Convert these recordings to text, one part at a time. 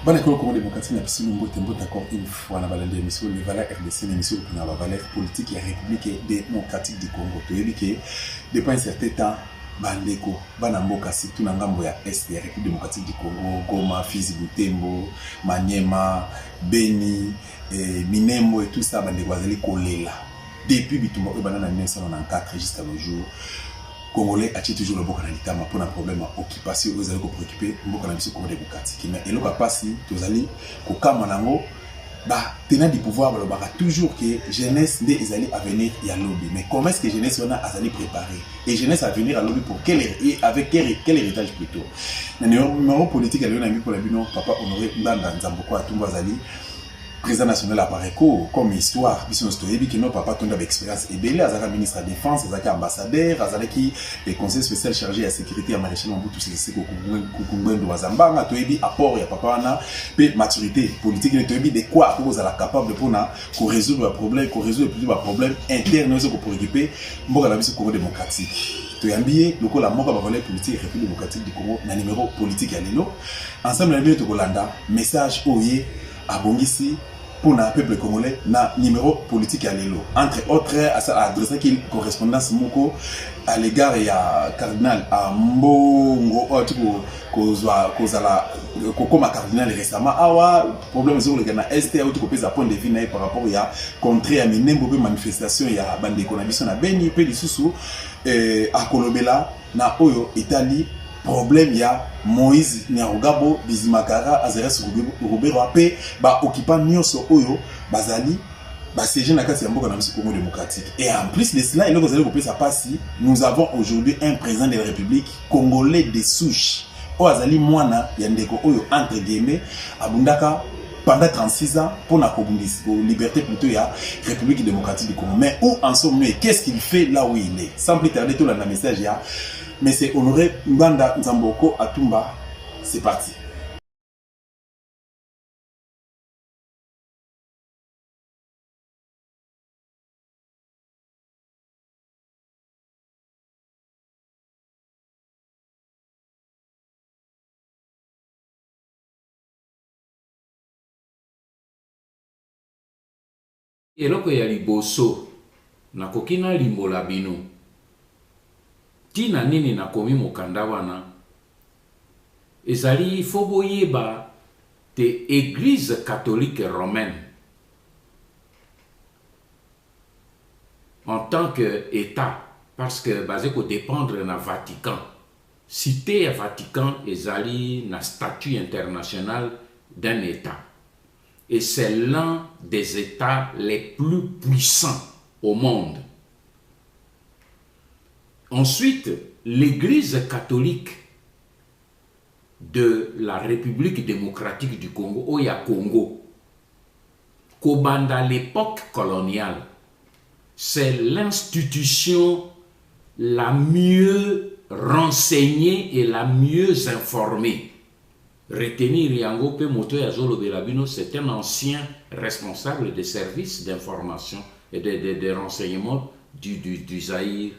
Bana école Congo démocratique na biso mbote mbote encore une fois na balande émission les valeurs RDC l'émission pour na valeurs politique et république démocratique du Congo. To yebi que depuis un certain temps bandeko bana mboka surtout na ngambo ya est ya République démocratique du Congo, Goma, Fizi, Butembo, Maniema, Beni, Minembo et tout ça bandeko bazali kolela. Depuis bitumba banana 1994 jusqu'à nos jours. Congolais a toujours le boka na litama pour un problème occupation aux allez préoccuper boka na biso Congo démocratique mais et loka passi tous allez ko kama nango ba tenant du pouvoir ba baka toujours que jeunesse des allez à venir ya lobby mais comment est-ce que jeunesse on a allé préparer et jeunesse à venir à lobby pour quel avec quel héritage plutôt na numéro politique ali on a mis pour la bino papa honoré ndanda nzamboko atumba zali président national à Pareco, comme histoire, biso nostoi bi kino papa tonda d'expérience et belé azaka ministre de la défense, azaka ambassadeur, azaka qui est conseiller spécial chargé à la sécurité à maréchal Mobutu Sese Kokungwendo Wazambanga, toyebi apport ya papa wana pe maturité politique ne toyebi de quoi vous allez capable pour na ko résoudre le problème, ko résoudre plusieurs problèmes internes ko pour équiper mboka la biso Congo démocratique. Toyambie loko la moka ba valeur politique République démocratique du Congo na numéro politique ya lelo. Ensemble na biso to kolanda message oye abongisi pour le peuple congolais na numéro politique à l'élo. Entre autres, à adresser qu'il correspondance moko à l'égard ya cardinal à Mbongo comme cardinal récemment awa problème sur le Ghana est ou tout pèse à point de vue par rapport ya contre à minembo manifestation ya bande konabison na Beni pe lisusu à Kolobela na Oyo Italie. Problème ya Moïse Nyarugabo Bizimakara Azeres Roubero ape ba occupant nyonso oyo bazali ba siège na kati ya mboka na biso Congo démocratique et en plus de cela il faut que vous ça passe nous avons aujourd'hui un président de la République congolais de souche o azali mwana ya ndeko oyo entre guillemets abundaka pendant 36 ans pour la liberté plutôt ya République démocratique du Congo mais où en sommes-nous qu'est-ce qu'il fait là où il est sans plus tarder tout le message ya mais c'est honoré Nganda Nzamboko Atumba. C'est parti. Eloko ya liboso nakoki na limbola bino tina nini nakomi mokanda wana ezali fo boyeba te église catholique romaine en tant que état parce que basé ko dépendre na Vatican cité à Vatican ezali na statut international d'un état et c'est l'un des états les plus puissants au monde. Ensuite, l'Église catholique de la République démocratique du Congo, Oya Congo, Kobanda l'époque coloniale, c'est l'institution la mieux renseignée et la mieux informée. Retenir Yango Pe Moto Yazolo Belabino, c'est un ancien responsable des services d'information et de renseignement du Zaïre.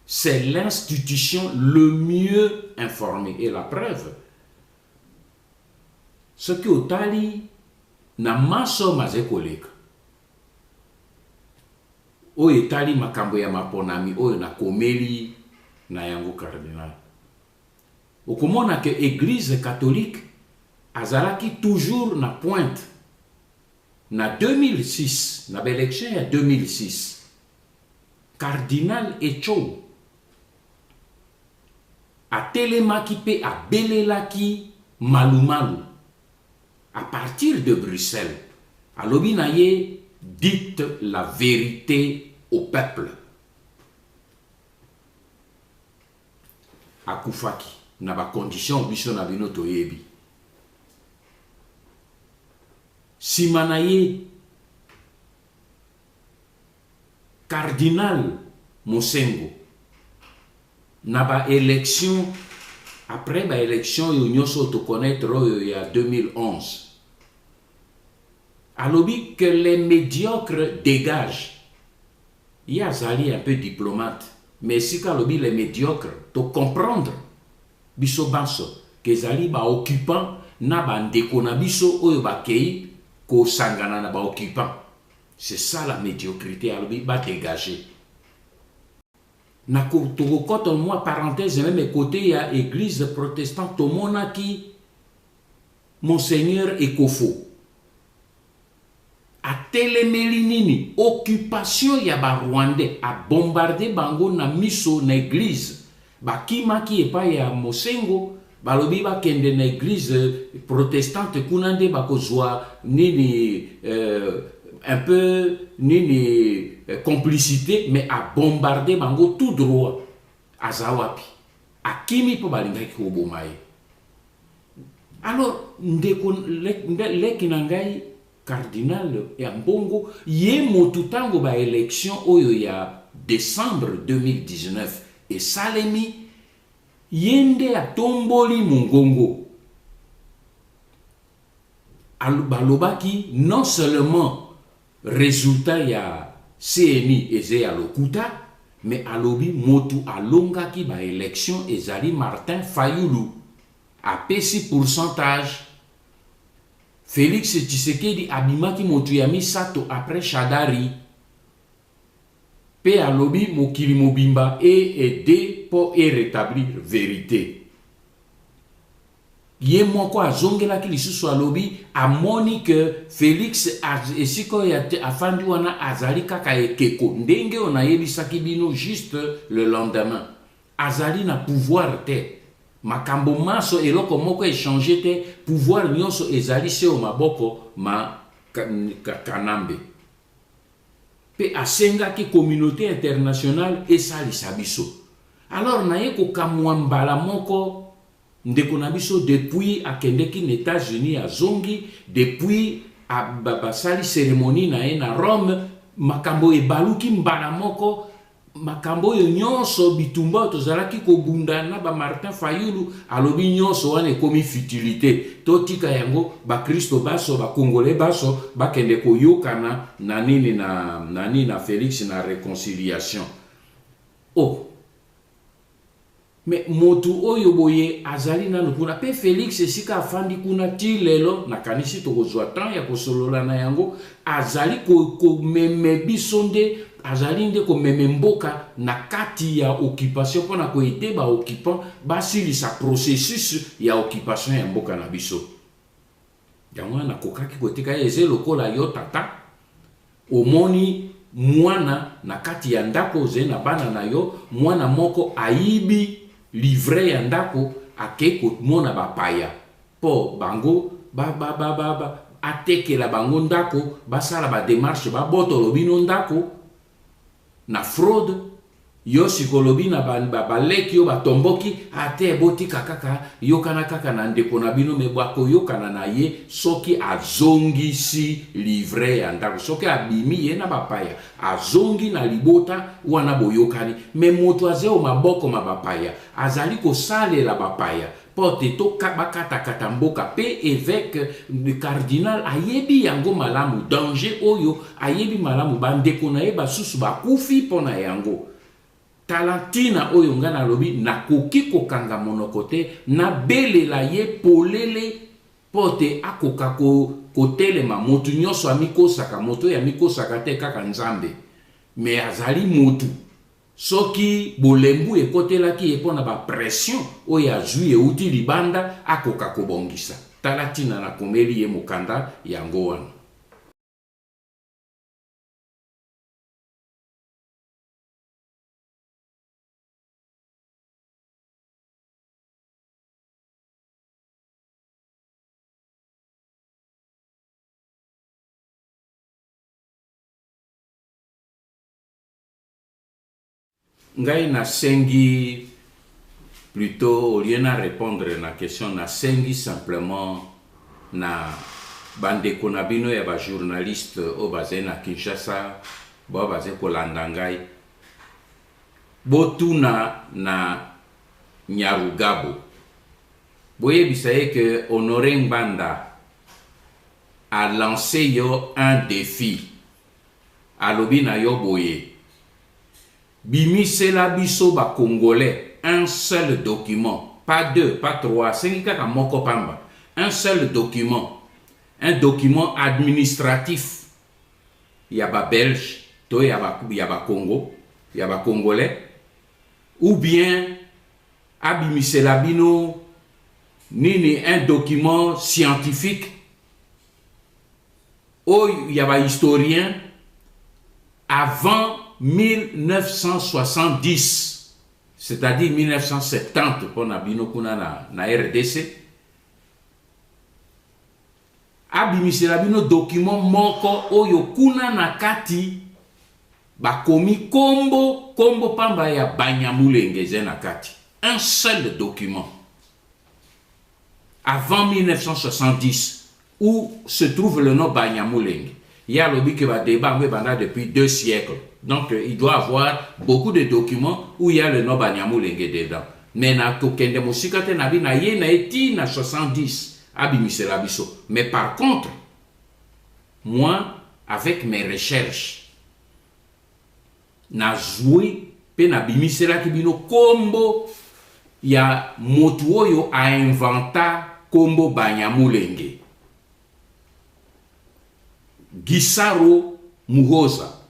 C'est l'institution le mieux informée. Et la preuve, ce qui au Tali n'a maso mazekoleka. O Itali makambo ya maponami o na komeli na yango cardinal. Okomona que église catholique azalaki toujours na pointe. Na 2006, na élection ya 2006. Cardinal Echo a telemaki pe a belelaki malumalu à partir de Bruxelles. A lobinaye dites la vérité au peuple. A Koufaki na ba condition biso na bino toyebi. Simanaye Cardinal Mosengo na ba élection après ba élection yo nyoso to connaître il y a 2011 alobi que les médiocres dégagent. Il y a Zali un peu diplomate mais si alobi les médiocres to comprendre biso banso que Zali ba occupant na bandeko na biso oyo bakei kosangana na baoccupant. C'est ça la médiocrité alobi ba dégager. Na tokokota moi parenthèse même côté il y a église protestante tomona ki Monseigneur Ekofo a telemeli nini occupation ya ba Rwandais a bombardé bango na miso na église bakimaki epa ya Mosengo balobi bakende na église protestante kunande bakozwa nini un peu nini complicité mais a bombardé bango tout droit azawapi akimi po balingaki kobomaye. Alors ndeko leki na ngai cardinal ya mbongo ye motu tango ba élection oyo ya décembre 2019 et salemi yende atomboli mungongo balobaki non seulement résultat ya CNI eze ya lokuta mais alobi motu alongaki ba élection ezali Martin Fayulu a pesi pourcentage. Félix Tshisekedi abimaki motu ya misato après Shadari pe alobi mokili mobimba et aider pour rétablir vérité. Ye moko azongelaki lisusu alobi amoni que Félix esiko ya afandi wana azali kaka ekeko ndenge on ayebisaki bino juste le lendemain azali na pouvoir te makambo maso eloko moko échanger te pouvoir nyonso ezali se o maboko ma kanambe pe asengaki communauté internationale esalisa biso. Alors naye kokamwa mbala moko ndeko na biso depuis akendeki na États-Unis azongi depuis basali cérémonie na ye na Rome makambo ebaluki mbala moko makambo yo nyonso bitumba tozalaki kobunda na ba Martin Fayulu alobi nyonso wana ekomi futilité totika yango ba Kristo baso ba Congolais baso bakende koyokana na nini na Félix na réconciliation. Oh mais motu oyo boye azali na kuna pe Félix esika afandi kuna ti lelo na kanisi tokozwa temps ya kosolola na yango azali ko meme bisonde azali nde ko meme mboka na kati ya occupation pona ko ete ba occupant basilisa processus ya occupation ya mboka na biso yango na kokaki kotika eze lokola yo tata omoni mwana na kati ya ndako ze na bana na yo mwana moko aibi livre ya ndako akeko mona bapaya po bango atekela bango ndako basala ba démarche ba botolo bino ndako na fraude yo sikolobi na baleki yo batomboki ate botika kaka yokana kaka na ndeko na bino mebwako yokana na ye soki azongisi livre ya ndako soki abimi ye na bapaya azongi na libota wana boyokani me moto azeo maboko mabapaya azali kosalela bapaya pote to bakata mboka pe évêque le cardinal ayebi yango malamu danger oyo ayebi malamu bandeko na ye basusu bakufi pona yango. Talantina oyo nga nalobi nakoki kokanga monoko te na belela ye polele pote akoka kotelema motu nyonso amikosaka moto ya mikosaka te kaka nzambe me azali motu soki bolembu ekotelaki epona ba pression oyo azwi euti libanda akoka kobongisa. Talatina na komeli ye mokanda yango wana. Ngai na sengi plutôt au lieu na répondre na question na sengi simplement na bande konabino ya ba journaliste o bazé na Kinshasa bo bazé ko landa ngai botuna na Nyarugabo boye bisaye que Honoré Ngbanda a lancé yo un défi alobi na yo boye bimisela biso ba Congolais un seul document, pas deux, pas trois, c'est kaka moko pamba. un seul document, un document administratif. Il y a des Belges, il y a des Congo, il y a des Congolais, ou bien Abimiselabino, ni un document scientifique, où il y a des historiens avant 1970, c'est-à-dire 1970 pour Nabino Kuna na RDC. Abimiselabino document moko oyo kuna na kati bakomi kombo pamba ya Banyamulenge na kati. Un seul document avant 1970 où se trouve le nom Banyamulenge. Il y a lobby qui va débattre pendant depuis 2 siècles. Donc il doit avoir beaucoup de documents où il y a le nom Banyamulenge dedans. Mais na tokende musikate na bi na ye na eti na 70. Mais par contre, moi, avec mes recherches, na joué pe na bimisela kibino kombo ya motu oyo a inventa kombo Banyamulenge. Gisaro Muhoza,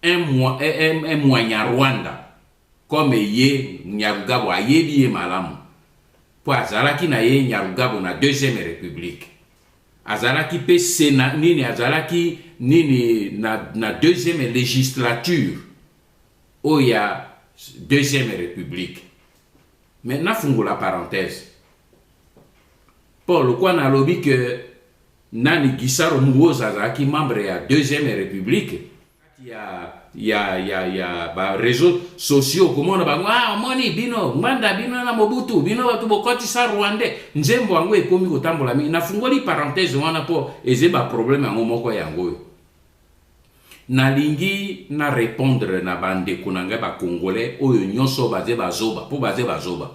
un Mwanyarwanda, comme ye Nyarugabo ayebi ye malamu. Po azalaki na ye Nyarugabo na Deuxième République. Azalaki pe Sénat nini azalaki nini na Deuxième Législature. Oh ya Deuxième République. Maintenant fungo la parenthèse. Paul quoi na lobby que Nani Gisaro Muhoza azalaki membre ya Deuxième République. Il y a ba réseaux sociaux comment on va moni bino manda bino na Mobutu bino batu bokoti sa Rwandais nzembo wango ekomi kotambola mi na fungoli parenthèse wana po ezeba problème yango moko yango nalingi na répondre na bande kunanga ba congolais oyo nyonso baze bazoba po baze bazoba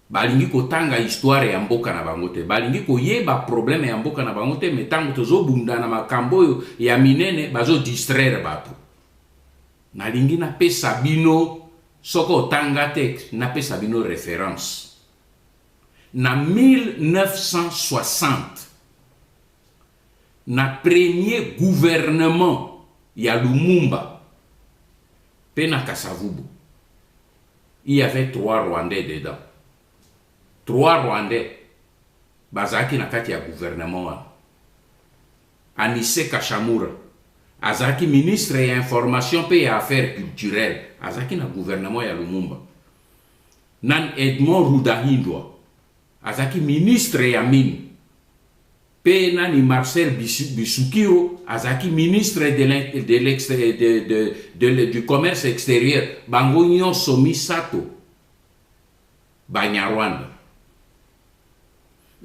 balingi kotanga histoire ya mboka na bango te balingi koyeba problème ya mboka na bango te metango tozobunda na makambo oyo ya minene bazo distraire bato. Nalingi na pesa bino soko tanga te na pesa bino référence. Na 1960 na premier gouvernement ya Lumumba pe na Kasavubu il y avait 3 Rwandais dedans. 3 Rwandais bazaki na kati ya gouvernement wana. Anise Kashamura azaki ministre ya information pe ya affaires culturelles azaki na gouvernement ya Lumumba. Nan Edmond Rudahindwa azaki ministre ya mine pe nani Marcel Bissoukiro azaki ministre du commerce extérieur bango nyonso misato Banyarwanda.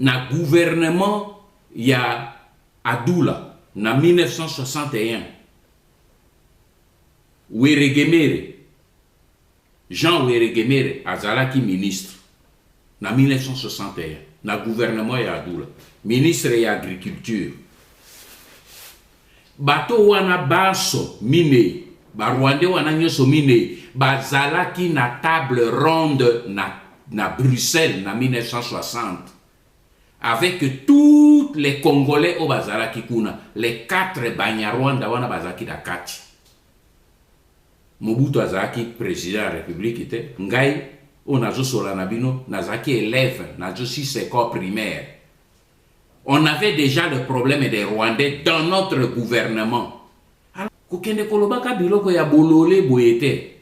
Na gouvernement ya Adula na 1961 Weregemere Jean Weregemere azalaki ministre na 1961 na gouvernement ya Adula ministre ya agriculture. Bato wana baso mine ba Rwandais wana nyoso mine bazalaki na table ronde na Bruxelles na 1960 avec tous les Congolais au bazalaki kuna les 4 Banyarwanda wana bazaki da kati. Mobutu azalaki président de la République te ngai onazo sola na bino nazaki élève nazo 6 écoles primaires. On avait déjà le problème des Rwandais dans notre gouvernement. Alors kokende kolobaka biloko ya bolole boyete.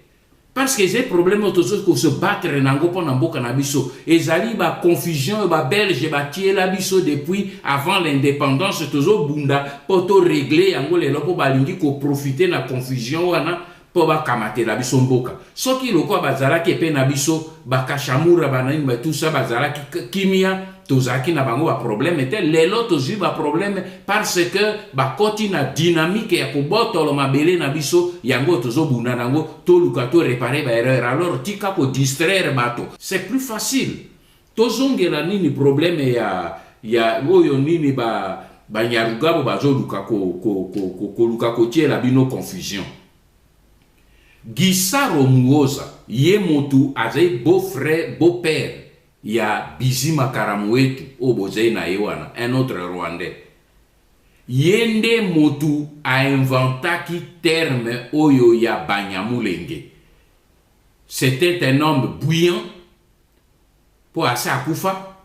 Parce que ces problèmes autour qu'on se battre nango pona mboka na biso ezali ba confusion ba belge ba tie la biso depuis avant l'indépendance tozo bunda poto régler yango lelo po balingi ko profiter na confusion wana po ba kamate la biso mboka soki loko bazalaki pe na biso ba kashamura banani ba tout ça bazalaki kimia tozaki na bango ba problème était lelo tozu ba problème parce que ba koti na dynamique ya kobotolo mabele na biso yango tozobunda nango to luka to réparer ba erreur alors tika ko distraire bato c'est plus facile tozongela nini problème ya oyo nini ba Nyarugabo bazo luka ko luka ko tiela bino confusion. Gisaro Muhoza ye motu azai beau frère beau père ya Bizima Karamuetu Obozei na Ewana, un autre Rwandais. Yende Motu a inventé terme Oyo ya Banyamulenge. C'était un homme bouillant pour Asa Akufa.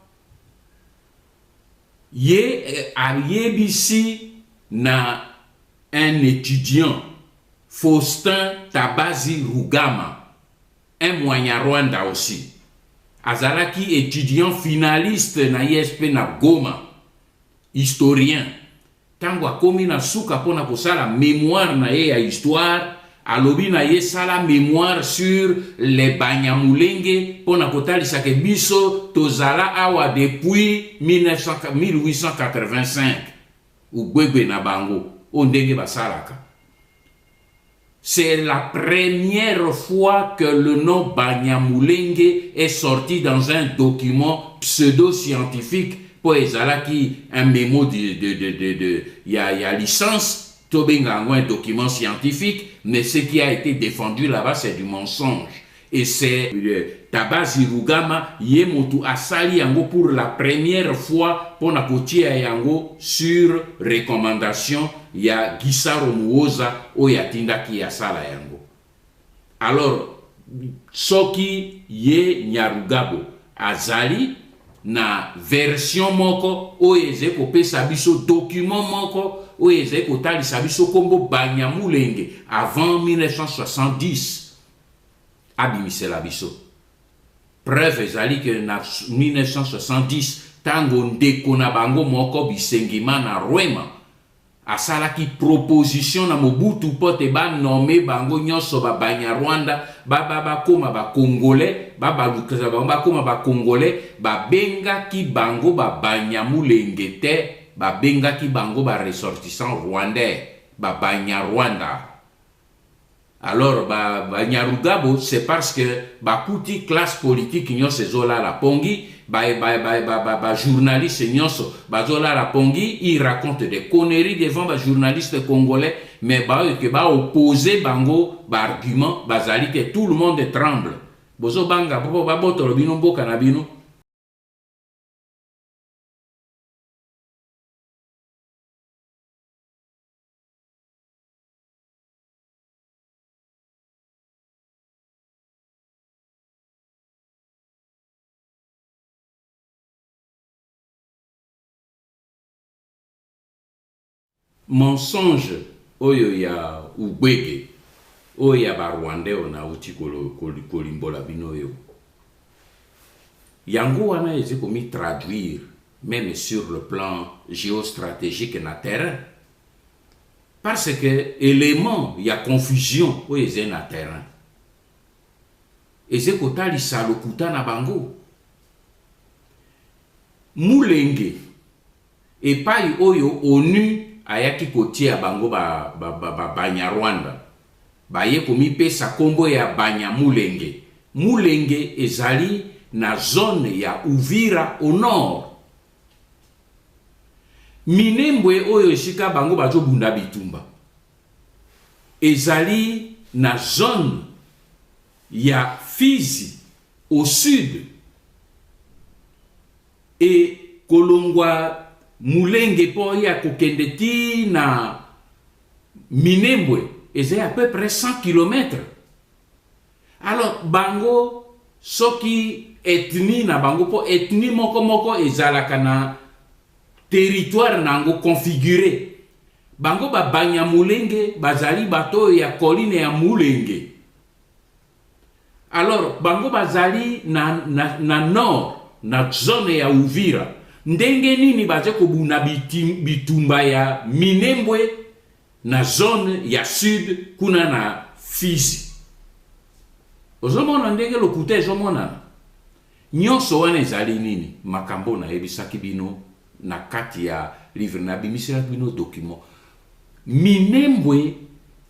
Yebisi na un étudiant, Faustin Tabazi Rugama, un Mwanyarwanda aussi. Azalaki étudiant finaliste na ISP na Goma, historien. Tango akomi na suka pona kosala mémoire na ye ya histoire, alobi na ye sala mémoire sur les Banyamulenge pona kotalisa ke biso tozala awa depuis 1885 ugwegwe na bango ondenge basalaka. C'est la première fois que le nom Banyamulenge est sorti dans un document pseudo-scientifique pour ezalaki un mémo ya licence, tobengango un document scientifique, mais ce qui a été défendu là-bas c'est du mensonge. Et c'est Tabazi Rugama Yemotu asali yango pour la première fois pour na kotia yango sur recommandation ya Gisaro Muoza oya tindaki ya sala yango. Alors soki ye Nyarugabo azali na version moko oyeze kopesa biso document moko oyeze kotalisa biso kombo Banyamulenge avant 1970 abimisela biso. Preuve ezali que na 1970 tango ndeko na bango moko Bisengima na Rwema asalaki proposition na Mobutu pote ba nommé bango nyonso ba Banyarwanda bakoma ba Congolais babalukaza bango bakoma ba Congolais babengaki bango ba Banyamulenge te babengaki bango ba ressortissant rwandais ba Banyarwanda. Alors Nyarugabo c'est parce que bakuti classe politique nyonso ezola la pongi journaliste nyonso bazola la pongi, il raconte des conneries devant ba journalistes congolais, mais que opposer bango argument bazali que tout le monde tremble. Bozo banga popo babotolo bino mboka na bino. Mensonge oyo ya Ugwege oyo ya Barwandais ona uti kolimbola bino yo yango wana ezi komi traduire même sur le plan géostratégique na terrain parce que élément ya confusion oyo ezi na terrain ezi kotalisa lokuta na bango Mulenge epai oyo ONU ayaki kotia bango Banyarwanda baye komipesa kombo ya Banyamulenge. Mulenge ezali na zone ya Uvira au nord. Minembwe oyo esika bango bazobunda bitumba ezali na zone ya Fizi au sud. Et Kolongwa Mulenge po ya kokendeti na Minembwe est à peu près 100 km. Alors bango soki ethnie na bango po ethnie moko ezalaka na territoire nango configuré. Bango Banyamulenge bazali bato ya colline ya Mulenge. Alors bango bazali na nord na zone ya Uvira. Ndenge nini baze kobuna bitumba ya Minembwe na zone ya sud kuna na Fizi. Ozomona ndenge lokuta ezomona. Nyonso wana ezali nini makambo na ebisaki bino na kati ya livre na bimisela bino document. Minembwe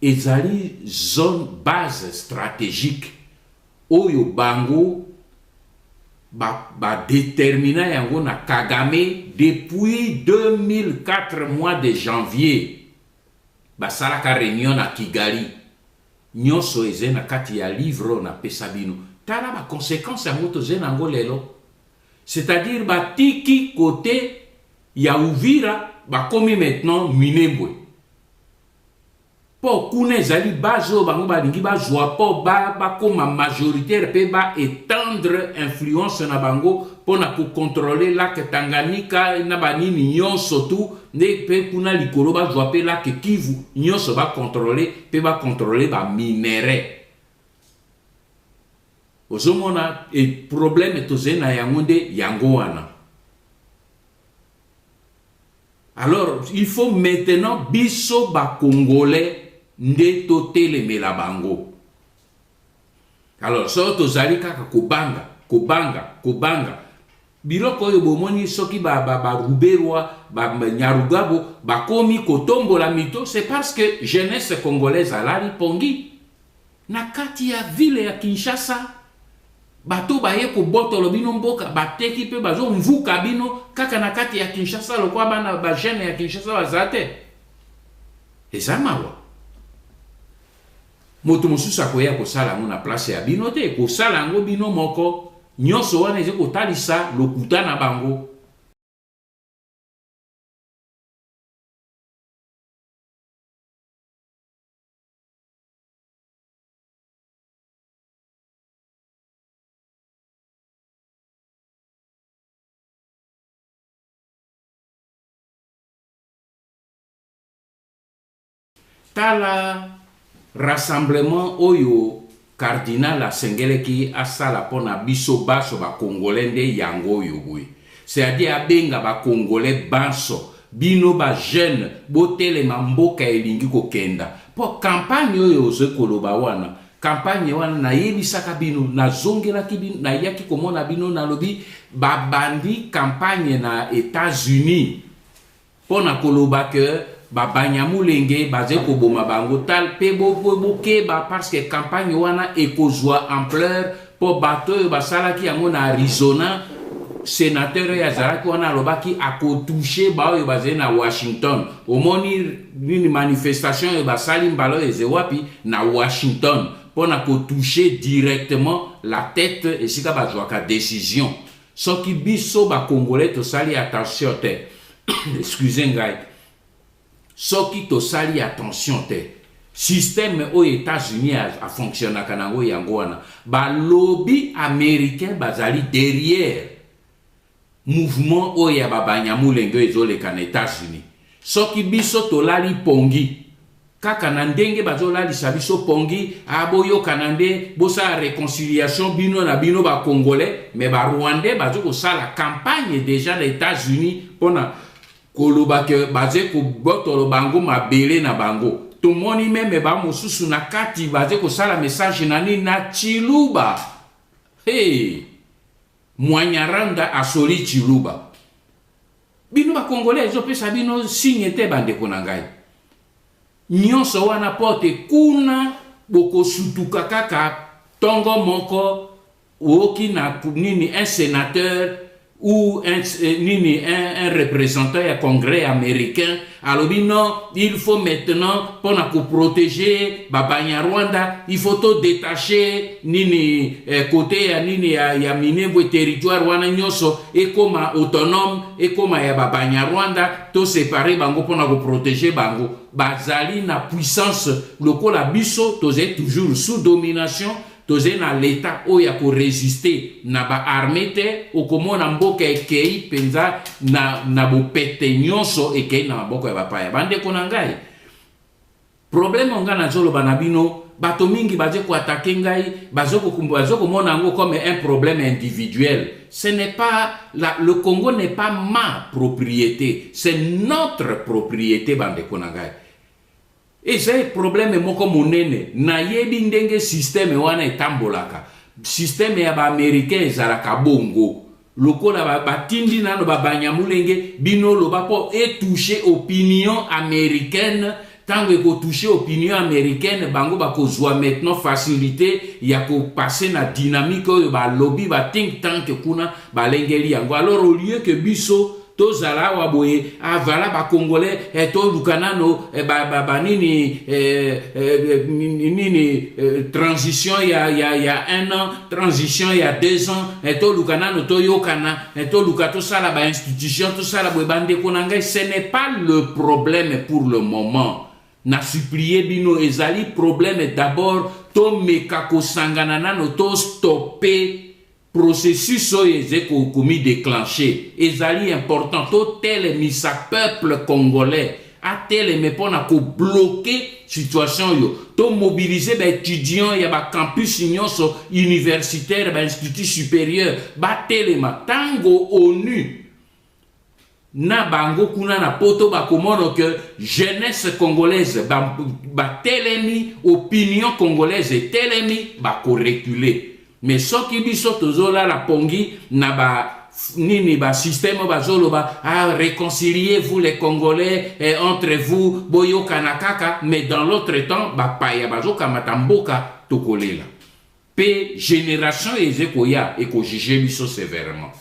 ezali zone base stratégique oyo bango détermina yango na Kagame depuis 2004 mois de janvier. Basalaka réunion na Kigali. Nyonso eze na kati ya livre na pesa bino. Tala ba conséquence ya moto ze nango lelo. C'est-à-dire, batiki côté ya Uvira, bakomi maintenant Minembwe. Pour kune zali bazo bango balingi bazwa po ba koma majoritaire pe ba étendre influence na bango pona ko contrôler lac Tanganyika na banini nyonso tout ne pe kuna likolo bazwa pe lac Kivu nyonso ba contrôler ba minéraux. Ozomona e problème tozena yangonde yango wana. Alors il faut maintenant biso ba congolais nde totelemela bango. Alors so tozali kaka kobanga biloko oyo bomoni soki ba ruberwa ba nyarugabo bakomi kotombola mito, c'est parce que jeunesse congolaise alali pongi na kati ya ville ya Kinshasa. Bato baye ko botolo bino mboka bateki pe bazo mvuka bino kaka na kati ya Kinshasa lokwa bana ba jeune ya Kinshasa bazate. Ezamawa moto mosusu akoya kosala ngo na place ya bino te, kosala ngo bino moko nyonso wana eze kotalisa lokuta na bango. Tala rassemblement oyo cardinal asengeleki asala pona biso baso ba congolais nde yango yoboy. C'est-à-dire abenga ba congolais baso bino ba jeune botelema mboka elingi kokenda. Po campagne oyo zekoloba wana, campagne wana na yebisaka bino na zongelaki bino na yaki komona bino na lobi ba bandi campagne na États-Unis pona koloba que ba banyamulenge baze ko boma bango tal pe boke ba parce que campagne wana ekozwa ampleur po bato yo basala ki yango na Arizona, sénateur ya zalaki wana lobaki akotoucher ba yo baze na Washington. Omoni ni manifestation yo basali mbalo eze wapi na Washington pona ko toucher directement la tête et sika bazwa ka décision. Soki biso ba congolais to sali attention te. Excusez ngai. Soki to sali attention te. Système aux États-Unis a fonctionné à Kanango Yangoana. Ba lobby américain bazali derrière mouvement oya babanyamulenge ezole kan États-Unis. Soki biso to lali pongi. Kaka nandenge bazolali sabiso pongi aboyo kanande bosa réconciliation bino na bino ba congolais mais ba rwandais bazoko sala campagne déjà les États-Unis pona koloba ke baze ko botolo bango mabele na bango. Tomoni meme ba mosusu na kati baze ko sala message nani na Chiluba. Hey! Mwanyaranda asoli Chiluba. Bino ba congolais zo pesa bino signe te bande konangai. Nyonso wana pote kuna boko sutuka kaka tongo moko oki na nini un sénateur ou un représentant du Congrès américain. Alors non, il faut maintenant pour protéger Babanya Rwanda, il faut tout détacher nini côté nini ya Minembwe territoire wana nyoso et comme autonome et comme ya Babanya Rwanda tout séparer bango pour protéger bango. Bazali na puissance lokola biso tozé toujours sous domination. Toze na l'état oya ko résister na ba armée te okomona mboka ekei penza na bo pete nyonso ekei na mboka ya bapaya bande konangai. Problème nga na zolo banabino bato mingi baze ko attaquer ngai bazoko mona ngo comme un problème individuel. Ce n'est pas le Congo n'est pas ma propriété, c'est notre propriété bande konangai. Et c'est problème moko monene na yebi ndenge système wana etambolaka système ya ba américain ezalaka bongo lokola batindi nano babanyamulenge bino loba po toucher opinion américaine tango ko toucher opinion américaine bango bakozwa maintenant facilité ya ko passer na dynamique oyo ba lobby ba think tank kuna balengeli yango. Alors au lieu que biso to zala wa boye avala ba congolais to lukanano nini transition il y a 1 an, transition il y a 2 ans to lukanano to yokana to lukato sala ba institution to sala boye bande konanga. Ce n'est pas le problème pour le moment. Na supplié bino ezali problème d'abord to mekako sanganana no to stopper processus oye ko komi déclenché ezali important to tel misa peuple congolais a tel me pona ko bloquer situation yo to mobiliser ba étudiants ya ba campus nyonso universitaire ba institut supérieur ba telema tango ONU na bango kuna na poto ba komono que jeunesse congolaise ba telemi opinion congolaise telemi ba ko reculer. Mais soki biso tozola la pongi na ba nini ba système ba zolo ba réconciliez vous les Congolais entre vous boyo kanakaka, mais dans l'autre temps ba paya bazo kamatamboka tokolela pe génération ezekoya et ko juger biso sévèrement.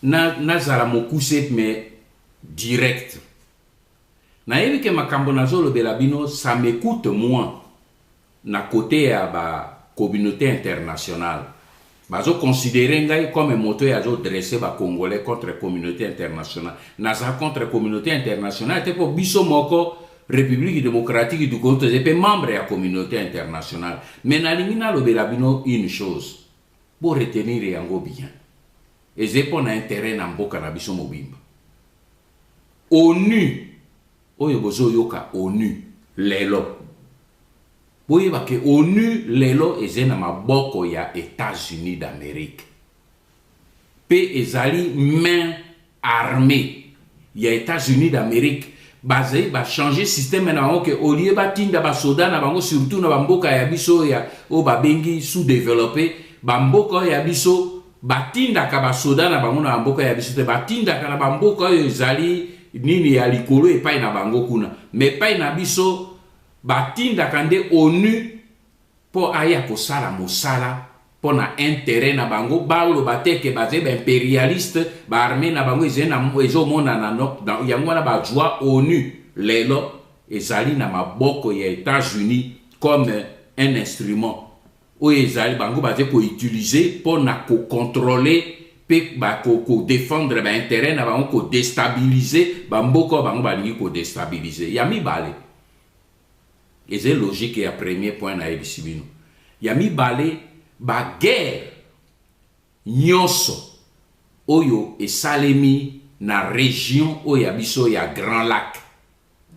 Nazala mokuse mais direct. Na yebi ke makambo nazolo belabino, ça m'écoute moins na côté à ba communauté internationale. Bazo considérer ngai comme moto ya zo dresser ba congolais contre communauté internationale. Naza contre communauté internationale te po biso moko République démocratique du Congo te pe membre ya communauté internationale. Mais na lingina lo belabino une chose. Pour retenir yango bien. Et c'est pour intérêt na mboka na biso mobimba. ONU oyo bozo yoka ONU lelo. Boyeba ke ONU lelo ezena maboko ya États-Unis d'Amérique. Pe ezali main armée ya États-Unis d'Amérique. Basé ba changer système na bango ke olie ba tinda ba soda na bango surtout na mboka ya biso ya o ba bengi sous-développé ba mboka ya biso batinda ka basoda na bango na mboka ya biso te batinda ka na bamboka oyo ezali nini ya likolo epai na bango kuna mais epai na biso batinda ka nde ONU po aya kosala mosala po na intérêt na bango baolo bateke baze ba impérialiste ba armée na bango ezomona na yango na bajwa ONU lelo ezali na maboko ya États-Unis comme un instrument oyo ezali bango baze ko utiliser pour na ko contrôler pe ba ko défendre ba intérêt na bango ko déstabiliser ba mboko bango balingi ko déstabiliser ya mibale eze logique ya premier point na ebisibino ya mibale ba guerre nyonso oyo esalemi na région oyo ya biso ya Grand Lac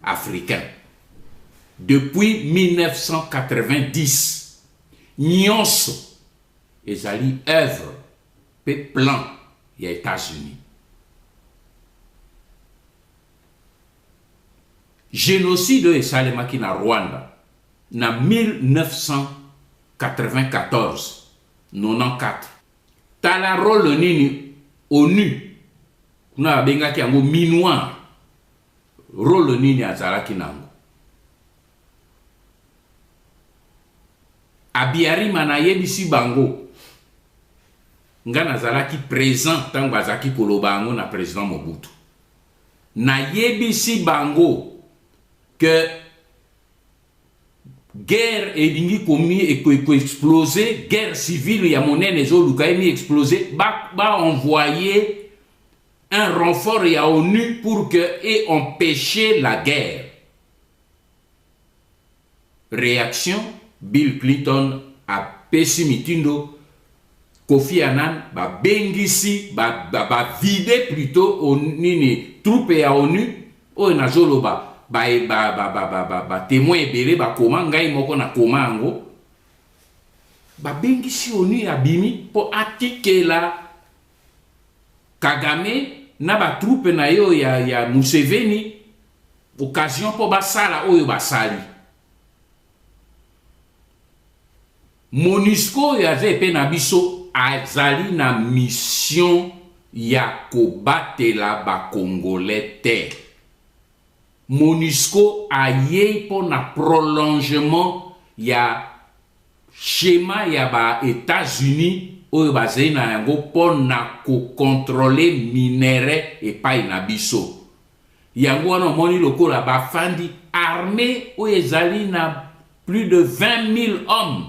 africain depuis 1990 nyonso ezali œuvre pe plan ya États-Unis. Génocide esalemaki na Rwanda na 1994 94 tala rôle nini ONU na bengaki yango minuar rôle nini azalaki nango Abiarima na yebisi bango nga nazalaki présent tango azaki koloba yango na président Mobutu na yebisi bango que guerre elingi komi exploser guerre civile ya monene ezoluka emi exploser ba envoyer un renfort ya ONU pour que et empêcher la guerre. Réaction Bill Clinton a pessimitindo Kofi Annan ba bengisi ba vide plutôt nini troupe ya ONU o na zoloba ba témoin ebele ba koma ngai moko na koma ngo ba bengisi ONU abimi po atikela Kagame na ba troupe na yo ya Museveni occasion po basala oyo basali MONUSCO yaze pe na biso azali na mission ya kobatela ba Congolais te. MONUSCO aye pour na prolongement ya schéma ya ba États-Unis oyo bazali na yango pour na ko contrôler minere epai na biso. Yango wana omoni lokola bafandi armée oyo ezali na plus de 20 000 hommes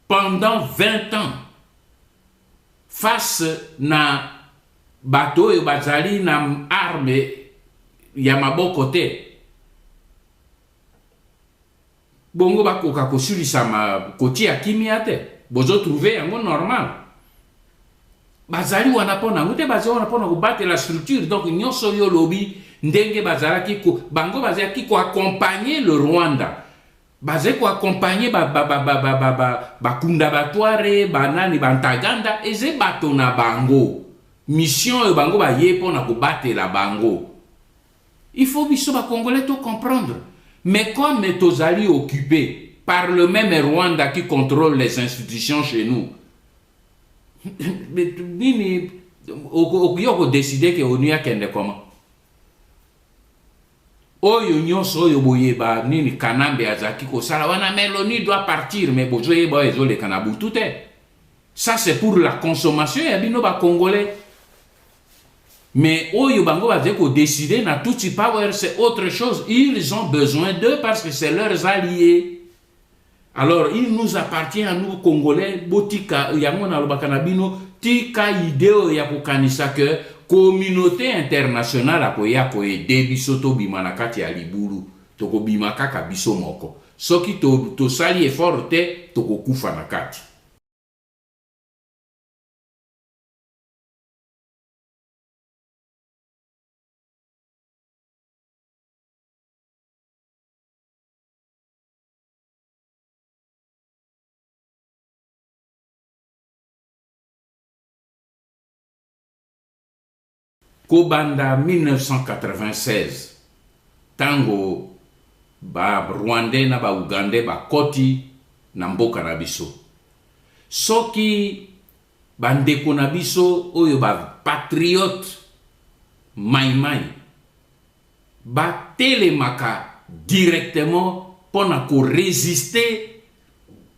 pendant 20 ans face na bato oyo bazali na arme ya maboko te. Bongo bakoka kosulisa kotia kimia te. Bozo trouver yango normal. Bazali wana pona ngute bazali wana pona kobattre la structure. Donc nyonso yo lobi ndenge bazalaki ko bango bazalaki ko accompagner le Rwanda. Bazali ko accompagner bakunda batware banani bantaganda eze bato na bango. Mission e bango ba ye pona kobattre la bango. Il faut biso ba Congolais to comprendre. Mais comme tozali occupé par le même Rwanda qui contrôle les institutions chez nous, nini okuyoko décider que ONU akende comment? Oyo nyonso oyo boyeba nini Kanambe azaki ko sala wana Meloni doit partir mais bozoye ba ezole kanabu tout est. Ça c'est pour la consommation ya bino ba Congolais. Mais oyo bango bazeko décider na Tutsi Power c'est autre chose. Ils ont besoin d'eux parce que c'est leurs alliés. Alors il nous appartient à nous Congolais botika yango na lobaka na bino tika ideo ya kokanisa que communauté internationale akoya ko aider biso to bima na kati ya libulu to ko bima kaka biso moko. Soki to sali effort te to ko kufa na kati. Kobanda 1996 tango ba Rwandais na ba Ugandais ba koti na mboka na biso soki bandeko na biso oyo ba patriote maimai ba telemaka directement pona ko résister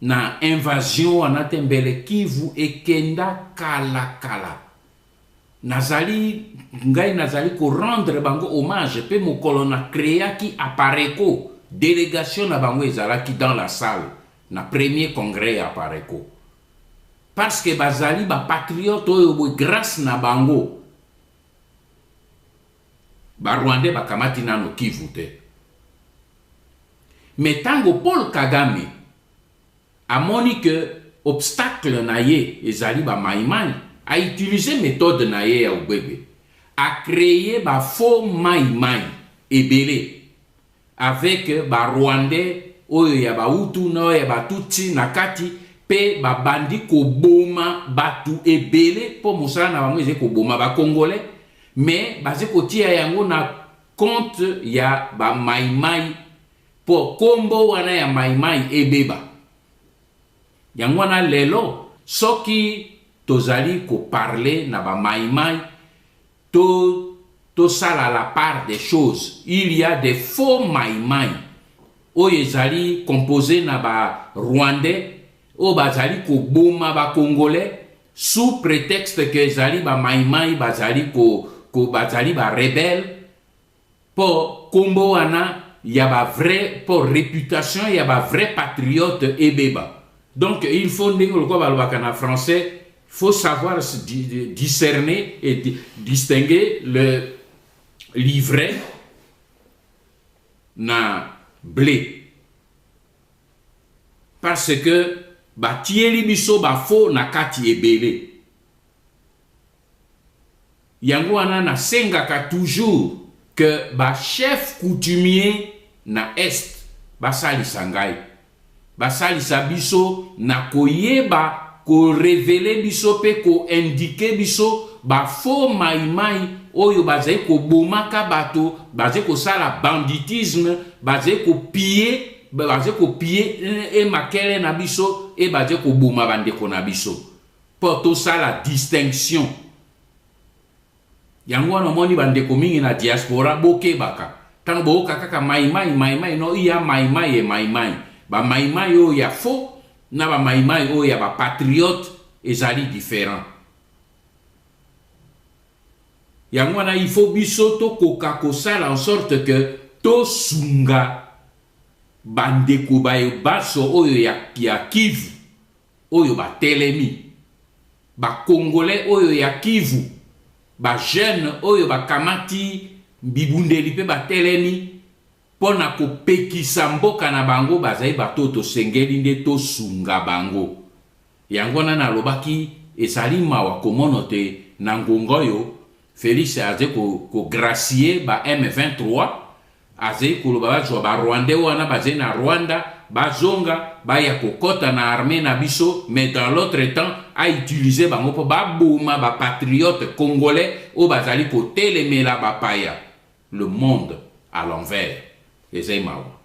na invasion wana tembele Kivu ekenda kala nazali ko rendre bango hommage pe mokolo na créa ki Apareko délégation na bango ezalaki dans la salle na premier congrès ya Apareko parce que bazali ba patriote oyo bo grâce na bango ba Rwandais bakamati nano Kivu te. Mais tango Paul Kagame amoni que obstacle na ye ezali ba maimai a utilisé méthode na ye ya ubebe a créé ba faux maimai ebele avec ba Rwandais oyo ya ba Hutu no ya ba Tutsi na kati pe ba bandi ko boma batu ebele po musala na bango eze ko boma ba Congolais mais baze ko tia yango na compte ya ba maimai po kombo wana ya maimai ebeba yango wana lelo soki tozali ko parler na ba maimai to sala la part des choses. Il y a des faux maimai oyo ezali composé na ba Rwandais o bazali ko boma ba Congolais sous prétexte que ezali ba maimai bazali ko bazali ba rebelle pour kombo wana ya ba vrai pour réputation ya ba vrai patriote ebeba. Donc il faut ndenge ko balobaka na français. Il faut savoir discerner et distinguer le livret na blé. Parce que ba tieli biso ba fo na kati ebele. Yango wana na sengaka toujours que ba chef coutumier na est basalisa ngai. Basalisa biso na koyeba ko révéler biso pe ko indiquer biso ba faux maimai oyo bazai ko bomaka bato bazai ko sala banditisme bazai ko piller baze ko pie et makele na biso et baze ko boma bandeko na biso. Pour tout ça la distinction. Yango wana moni bandeko mingi na diaspora boke baka. Tango boka kaka mai no iya mai. Ba mai o ya faux na ba mai o ya ba patriote ezali différent. Yango wana il faut biso to koka kosala en sorte que to sunga bandeko baso oyo ya Kivu oyo ba telemi ba congolais oyo ya Kivu ba jeune oyo ba kamati bibundeli pe ba telemi pona ko pekisa mboka na bango bazai batoto sengeli nde to sunga bango. Yango na lobaki esali mawa komono te na ngongo yo Félix aze ko gracier ba M23 aze ko loba ba Rwanda wana baze na Rwanda bazonga ba ya kokota na armée na biso, mais dans l'autre temps a utilisé bango po ba bouma ba patriote congolais o bazali ko telemela ba paya le monde à l'envers. Ezemawa.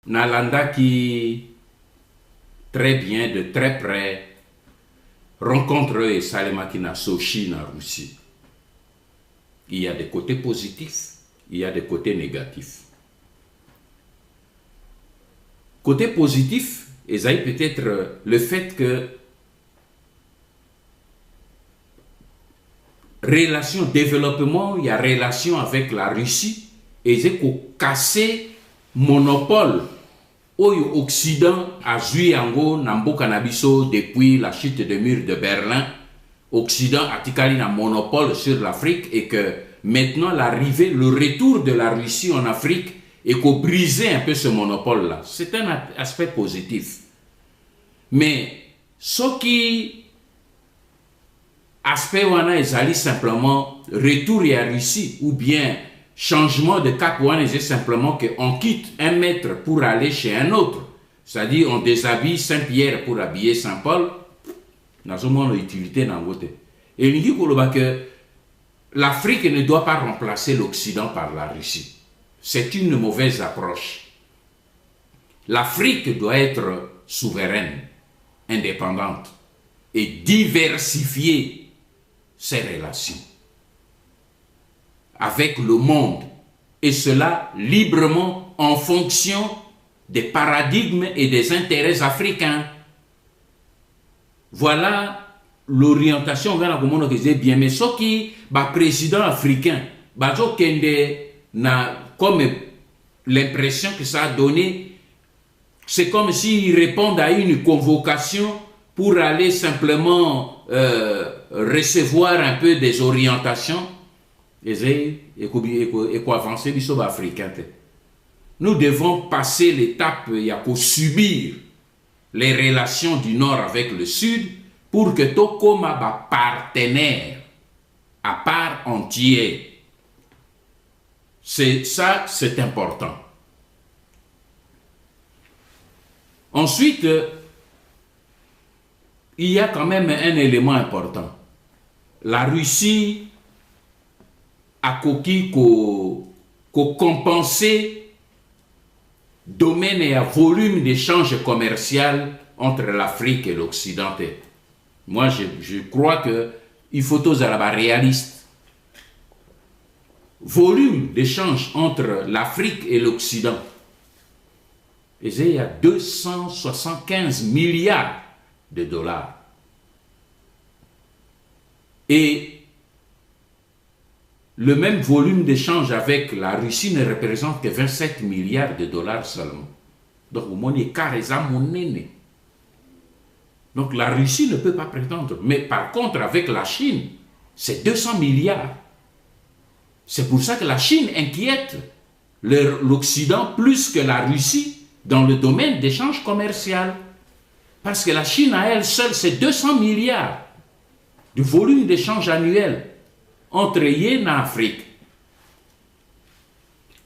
Nalanda qui très bien, de très près, rencontre et Salemaki na Sochi na Russie. Il y a des côtés positifs, il y a des côtés négatifs. Côté positif, Esaïe peut-être le fait que relation développement, il y a relation avec la Russie, et c'est qu'on casser monopole au Occident a joué en Nambo Canabiso depuis la chute des murs de Berlin. Occident a ticali un monopole sur l'Afrique et que maintenant l'arrivée, le retour de la Russie en Afrique et qu'on brisait un peu ce monopole-là. C'est un aspect positif. Mais ce qui aspect wana ezali simplement retour à la Russie ou bien changement de cap wana c'est simplement qu'on quitte un maître pour aller chez un autre. C'est-à-dire on déshabille Saint-Pierre pour habiller Saint-Paul. Dans ce monde l'utilité dans votre. Et il dit que l'Afrique ne doit pas remplacer l'Occident par la Russie. C'est une mauvaise approche. L'Afrique doit être souveraine, indépendante et diversifier ses relations avec le monde, et cela librement en fonction des paradigmes et des intérêts africains. Voilà l'orientation comme bien, mais ce qui est président africain, comme l'impression que ça a donné, c'est comme s'ils répondent à une convocation pour aller simplement recevoir un peu des orientations et avancer biso africain. Nous devons passer l'étape pour subir les relations du Nord avec le Sud pour que tout comme partenaire à part entière. Ça, c'est important. Ensuite, il y a quand même un élément important. La Russie a coquille compenser domaine et volume d'échange commercial entre l'Afrique et l'Occident. Moi, je crois qu'il faut tous être réalistes. Volume d'échange entre l'Afrique et l'Occident. Et il y a 275 milliards de dollars. Et le même volume d'échange avec la Russie ne représente que 27 milliards de dollars seulement. Donc, au moins, il y a monnaie. Donc, la Russie ne peut pas prétendre. Mais par contre, avec la Chine, c'est 200 milliards. C'est pour ça que la Chine inquiète l'Occident plus que la Russie dans le domaine d'échange commercial. Parce que la Chine, à elle seule, c'est 200 milliards de volume d'échange annuel entre Yen et Afrique.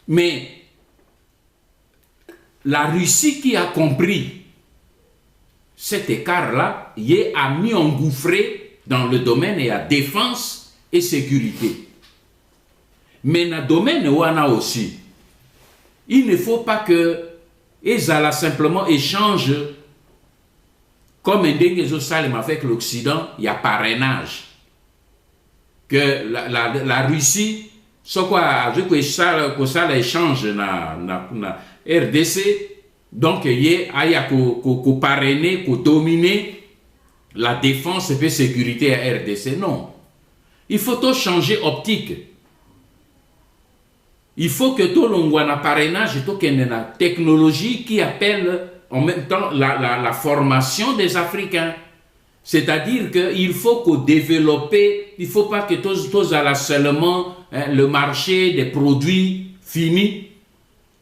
Mais la Russie qui a compris cet écart-là, y a mis engouffré dans le domaine de la défense et sécurité. Mais dans le domaine où on a aussi, il ne faut pas que Ezala simplement échange comme un dingue avec l'Occident, il y a parrainage. Que la Russie, ce que ça échange na RDC, donc il y a qu'on parrainer, qu'on dominer la défense et la sécurité à RDC. Non. Il faut tout changer optique. Il faut que tout le parrainage, tout une technologie qui appelle en même temps la formation des Africains. C'est-à-dire qu'il faut qu'on développe, il ne faut pas que tous à seulement le marché des produits finis.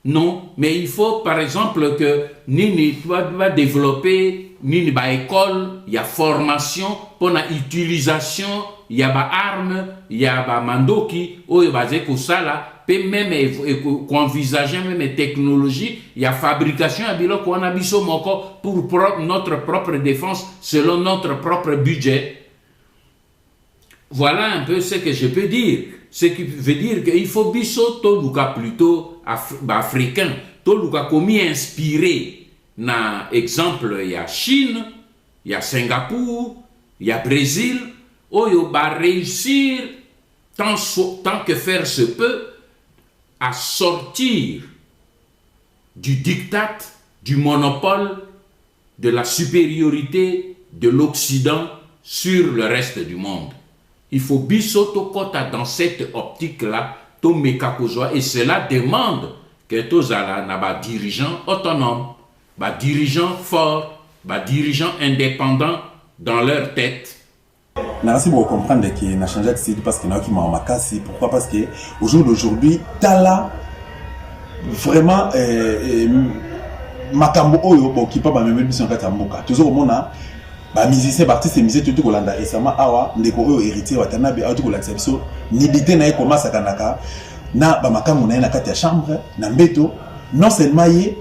Non, mais il faut par exemple que Nini doit développer Nini ba école, il y a formation pour l'utilisation, il y a ba armes, il y a ba mandoki, ou il y a ba ça là. Même envisager même technologie, il y a fabrication à bilo qu'on a biso moko pour notre propre défense selon notre propre budget. Voilà un peu ce que je peux dire. Ce qui veut dire qu'il faut biso tout le cas plutôt africain, tout le cas comme inspiré. Na exemple, il y a Chine, il y a Singapour, il y a Brésil, où il va réussir tant que faire se peut à sortir du diktat, du monopole, de la supériorité de l'Occident sur le reste du monde. Il faut bisoto kota dans cette optique-là, to mekakozwa, et cela demande que tous les dirigeants autonomes, les dirigeants forts, les dirigeants indépendants dans leur tête. Merci pour comprendre que n'a changé de parce que n'a qui m'a cassé. Pourquoi? Parce que au jour d'aujourd'hui, tala vraiment makambo oyo bo qui pas ba même mission kata mboka. Toujours au na ba musicien artiste musicien tout ko landa récemment awa ndeko oyo héritier watanabe auto ko lakisa biso nibité na commence kanaka na ba makambo na kati ya chambre na mbeto non seulement yé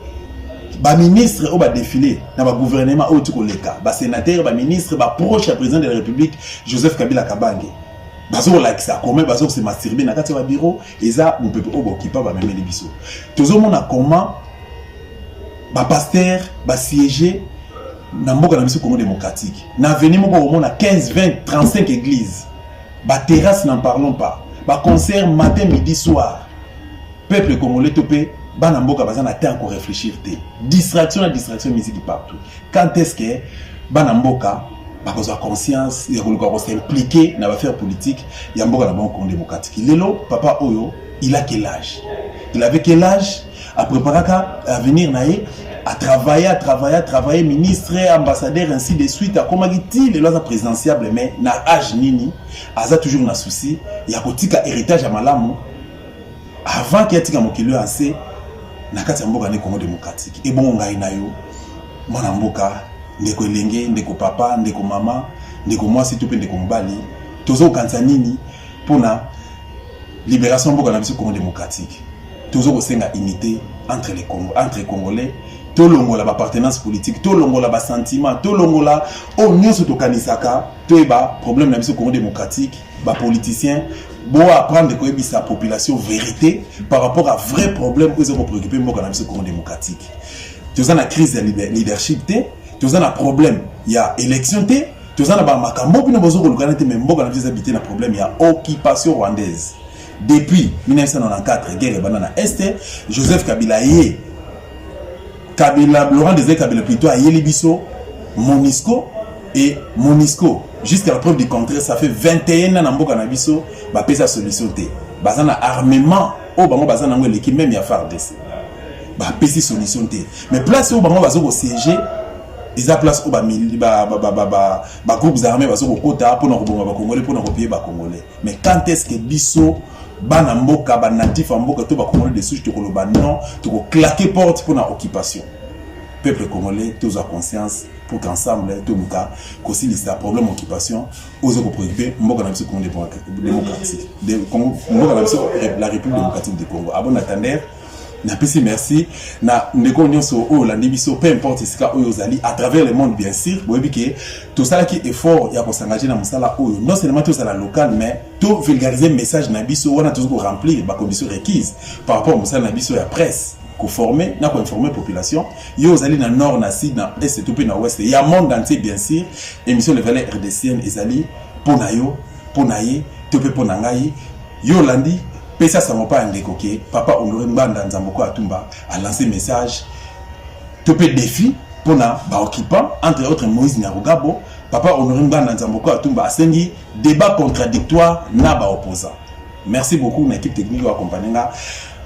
ba ministre au ba défilé na ba gouvernement au tuko leka ba sénateur ba ministre ba proche à président de la République Joseph Kabila Kabange bazo la ça comme bazo se masturber na kati ya bureau eza mon peuple au qui pas ba même les biso tozo mona comment ba pasteur ba siéger na mboka na biso Congo démocratique na venir moko au mona 15 20 35 églises ba terrasse n'en parlons pas ba concert matin midi soir peuple congolais topé bana mboka bazana temps pour réfléchir distraction musique partout quand est-ce que bana mboka bakoza conscience ya koluka s'impliquer na affaire politique ya mboka na Congo démocratique lelo papa oyo il a quel âge il avait quel âge à préparer à venir naé à travailler ministre ambassadeur ainsi de suite à comment dit les lois présidentielles mais na âge nini aza toujours na souci ya kotika héritage à malamu avant qu'il y ait mokilo assez na kati ya mboka ne Congo démocratique et bon ngai na yo mwana mboka ndeko elenge ndeko papa ndeko mama ndeko mwasi to pe ndeko mbali tozo kanisa nini pona libération mboka na biso Congo démocratique tozo kosenga unité entre les Congolais to longola ba appartenance politique to longola ba sentiment to longola o nyonso to kanisaka to eba problème na biso Congo démocratique ba politicien bon apprendre que sa population vérité par rapport à vrai problème que vous préoccupez moi dans le Congo démocratique. Tu as une crise de leadership, tu as un problème, il y a élection, tu as un makambo puis nous besoin de reconnaître même bon dans les habiter un problème, il y a occupation rwandaise. Depuis 1994 guerre banana est Joseph Kabila Laurent Désiré Kabila plutôt à Yelibiso Monisco et Monisco jusqu'à la preuve du contraire ça fait 21 ans na mboka na biso ba pesa solution té bazana armement au bango bazana ngo l'équipe même ya FARDC ba pesa solution té mais place au bango bazo ko siéger ils a place au ba groupes armés bazo ko kota pour na kobonga ba congolais pour na kopier ba congolais mais quand est-ce que biso bana mboka ba natif mboka to ba congolais de souche to ko loba non to ko claquer porte pour na occupation peuple congolais tous à conscience pour qu'ensemble tout le cas aussi les problèmes occupation aux autres préoccupés mboka na biso Congo démocratique la République démocratique du Congo. À bon attendre Napesi merci na ndeko nyonso o landi biso peu importe sika oyo zali à travers le monde bien sûr boyebi ke tout ça qui effort ya ko s'engager na musala oyo non seulement tout ça la local mais tout vulgariser message na biso wana toujours remplir ba conditions requises par rapport au musala na biso ya presse ko former na ko informer population yo zali na nord na sud na est tout pe na ouest ya monde entier bien sûr émission le valet RDCN ezali pona yo pona ye to pe pona ngai yo landi pesa ça m'a pas indécoqué papa Honoré Mbanda Nzamboko Atumba a lancé message topé défi pour na ba occupant entre autres Moïse Nyarugabo papa Honoré Mbanda Nzamboko Atumba a sengi débat contradictoire na ba opposant. Merci beaucoup l'équipe technique qui a accompagné là.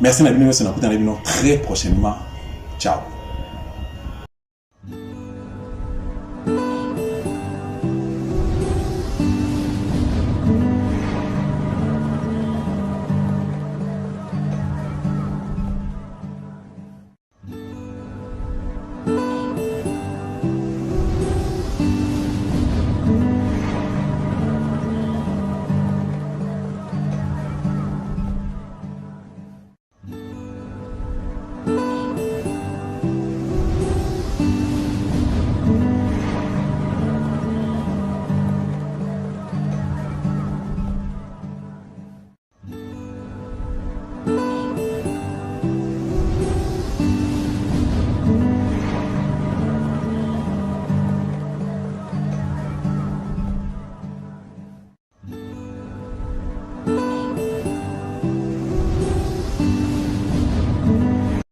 Merci na bino na kuta na bino très prochainement. Ciao.